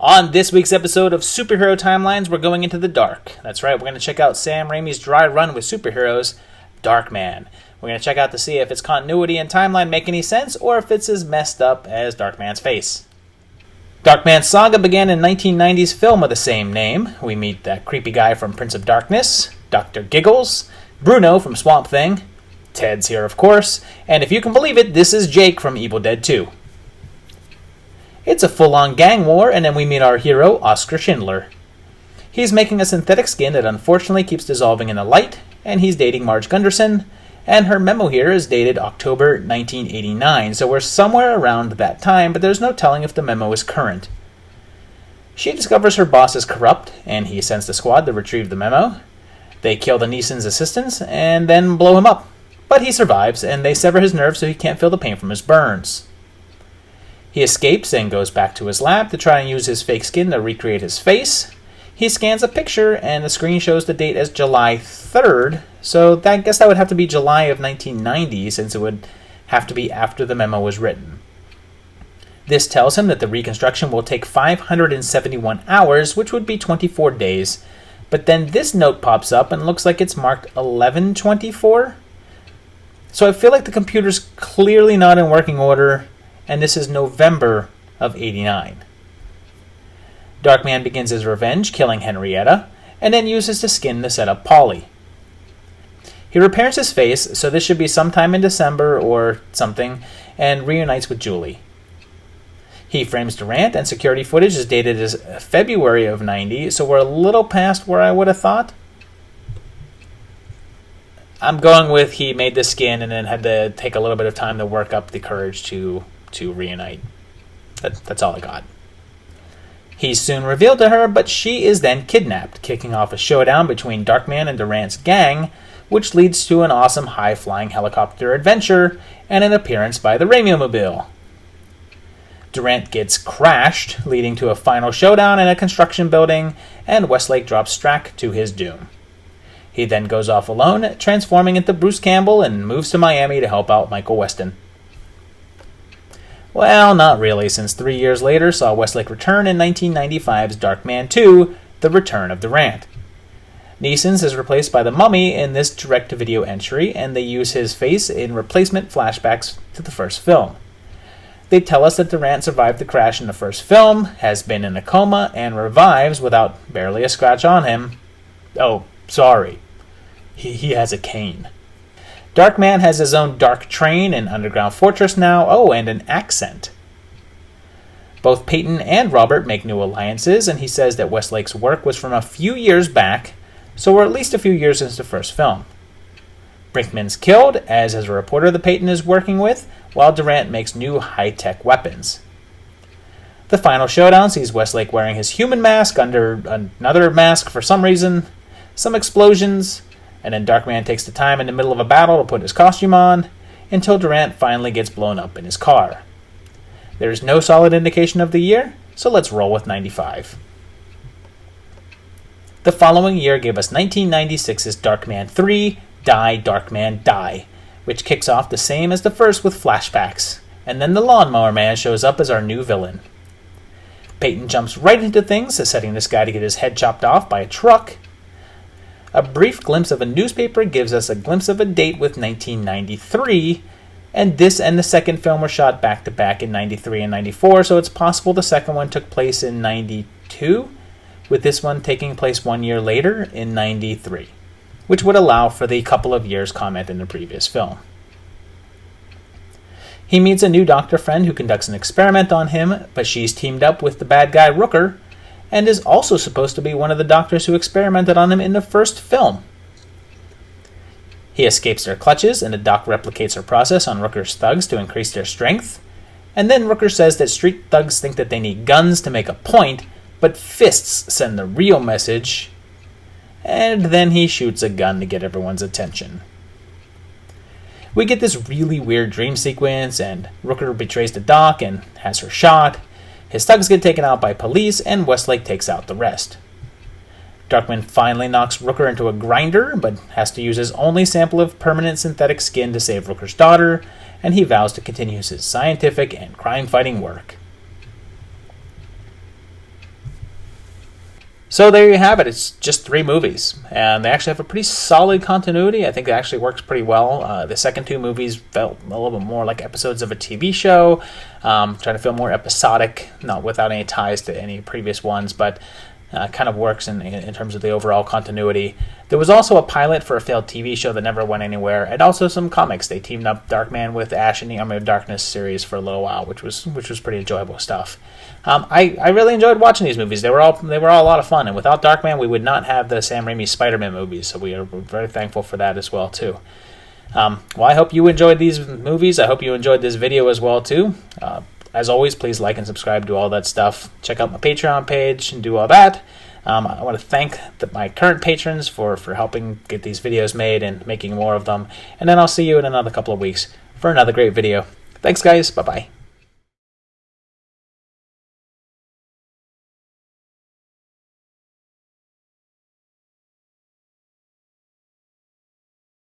On this week's episode of Superhero Timelines, we're going into the dark. That's right, we're going to check out Sam Raimi's dry run with superheroes, Darkman. We're going to check out to see if its continuity and timeline make any sense, or if it's as messed up as Darkman's face. Darkman's saga began in 1990's film of the same name. We meet that creepy guy from Prince of Darkness, Dr. Giggles, Bruno from Swamp Thing, Ted's here of course, and if you can believe it, this is Jake from Evil Dead 2. It's a full-on gang war, and then we meet our hero, Oscar Schindler. He's making a synthetic skin that unfortunately keeps dissolving in the light, and he's dating Marge Gunderson, and her memo here is dated October 1989, so we're somewhere around that time, but there's no telling if the memo is current. She discovers her boss is corrupt, and he sends the squad to retrieve the memo. They kill the Neeson's assistants, and then blow him up. But he survives, and they sever his nerves so he can't feel the pain from his burns. He escapes and goes back to his lab to try and use his fake skin to recreate his face. He scans a picture, and the screen shows the date as July 3rd, so I guess that would have to be July of 1990, since it would have to be after the memo was written. This tells him that the reconstruction will take 571 hours, which would be 24 days, but then this note pops up and looks like it's marked 11/24. So I feel like the computer's clearly not in working order, and this is November of '89. Darkman begins his revenge, killing Henrietta, and then uses the skin to set up Polly. He repairs his face, so this should be sometime in December or something, and reunites with Julie. He frames Durant, and security footage is dated as February of '90, so we're a little past where I would have thought. I'm going with he made the skin and then had to take a little bit of time to work up the courage to reunite. That's all I got. He's soon revealed to her, but she is then kidnapped, kicking off a showdown between Darkman and Durant's gang, which leads to an awesome high-flying helicopter adventure and an appearance by the Raimi-mobile. Durant gets crashed, leading to a final showdown in a construction building, and Westlake drops Strack to his doom. He then goes off alone, transforming into Bruce Campbell, and moves to Miami to help out Michael Weston. Well, not really, since 3 years later saw Westlake return in 1995's Darkman 2, The Return of Durant. Neeson's is replaced by the Mummy in this direct-to-video entry, and they use his face in replacement flashbacks to the first film. They tell us that Durant survived the crash in the first film, has been in a coma, and revives without barely a scratch on him. Oh, sorry. He has a cane. Darkman has his own dark train and underground fortress now, and an accent. Both Peyton and Robert make new alliances, and he says that Westlake's work was from a few years back, so we're at least a few years since the first film. Brinkman's killed, as is a reporter that Peyton is working with, while Durant makes new high-tech weapons. The final showdown sees Westlake wearing his human mask under another mask for some reason, some explosions, and then Darkman takes the time in the middle of a battle to put his costume on, until Durant finally gets blown up in his car. There is no solid indication of the year, so let's roll with 95. The following year gave us 1996's Darkman 3, Die, Darkman, Die, which kicks off the same as the first with flashbacks, and then the Lawnmower Man shows up as our new villain. Peyton jumps right into things, setting this guy to get his head chopped off by a truck. A brief glimpse of a newspaper gives us a glimpse of a date with 1993, and this and the second film were shot back-to-back in 93 and 94, so it's possible the second one took place in 92, with this one taking place 1 year later in 93, which would allow for the couple of years comment in the previous film. He meets a new doctor friend who conducts an experiment on him, but she's teamed up with the bad guy Rooker, and is also supposed to be one of the doctors who experimented on him in the first film. He escapes their clutches, and the doc replicates her process on Rooker's thugs to increase their strength, and then Rooker says that street thugs think that they need guns to make a point, but fists send the real message, and then he shoots a gun to get everyone's attention. We get this really weird dream sequence, and Rooker betrays the doc and has her shot. His thugs get taken out by police, and Westlake takes out the rest. Darkman finally knocks Rooker into a grinder, but has to use his only sample of permanent synthetic skin to save Rooker's daughter, and he vows to continue his scientific and crime-fighting work. So there you have it. It's just 3 movies, and they actually have a pretty solid continuity. I think it actually works pretty well. The second 2 movies felt a little bit more like episodes of a TV show, trying to feel more episodic, not without any ties to any previous ones, but kind of works in terms of the overall continuity. There was also a pilot for a failed TV show that never went anywhere, and also some comics. They teamed up Darkman with Ash in the Army of Darkness series for a little while, which was pretty enjoyable stuff. I really enjoyed watching these movies. They were all a lot of fun, and without Darkman, we would not have the Sam Raimi Spider-Man movies. So we are very thankful for that as well too. Well, I hope you enjoyed these movies. I hope you enjoyed this video as well too. As always, please like and subscribe, do all that stuff. Check out my Patreon page and do all that. I want to thank my current patrons for helping get these videos made and making more of them. And then I'll see you in another couple of weeks for another great video. Thanks, guys. Bye-bye.